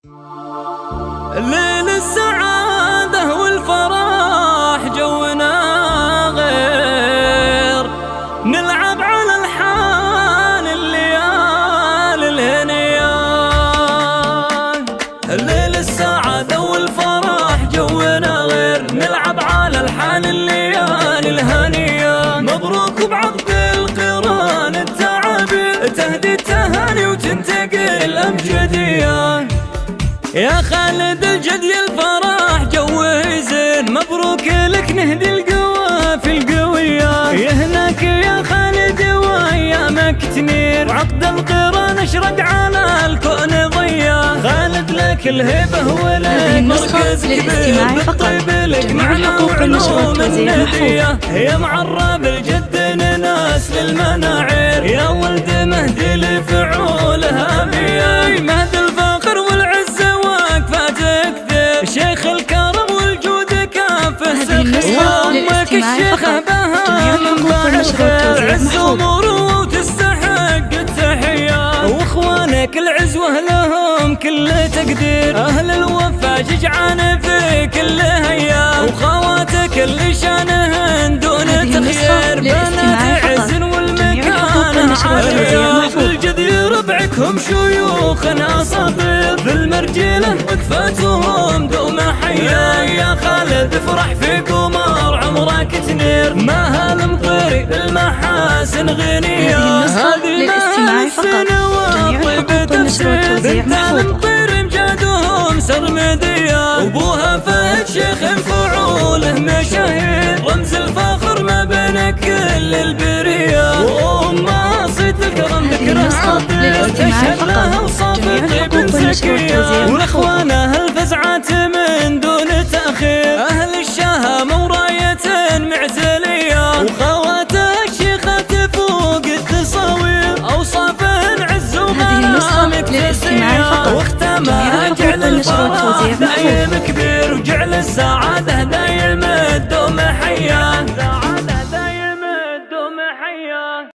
ليل السعادة والفرح جونا غير، نلعب على الحال الليالي الهنية. ليل السعادة والفرح جونا غير، نلعب على الحال الليالي الهنية. مبروك بعقد القران التعابير، تهدي التهاني وتنتقي الأمجدية. يا خالد الجدي الفرح جوه زين، مبروك لك نهدي القوافي القوية. يهناك يا خالد وايامك تنير، وعقد القران اشرق على الكون ضيا. خالد لك الهبه ولك مركز كبير، بالطيب لك معنى وعلوم الندية. يا معرب الجد ناس للمناعير، يا ولد مهدي لفعولها بيا. مهدي الفخر والعزة واقفاتك ذير، شيخ الكرم والجود كافه سخير. وامك الشيخة بها منبع الخير، عز ومروه وتستحق التحية. واخوانك العزوة لهم كل تقدير، اهل الوفا ججعان في كل هيا. وخواتك اللي شانهن دون تخيير، بنات عز والمكان عالية. بالجدي ربعكم شيوخ اساطير، بالمرجله وقفاتهم دوم حيا. يا خالد افرح في قمر عمرك تنير، ما هالمطيري بالمحاسن غنية. هذه السنوات طيب تفسير، بنت المطير امجادهم سرمدية. وابوها فهد شيخ فعوله مشاهير، رمز الفخر ما بين كل البرية. وامها صيت الكرم ذكرها عطير، تشهد لها وصافي بن سكية. واخوانها الفزعات من دون تأخير، اهل الشهامة وراية معتلية. وخواتها الشيخة تفوق التصاوير، اوصاف عز ومنامك تسية. واختمها جعل الفرح دايم كبير، وجعل الساعة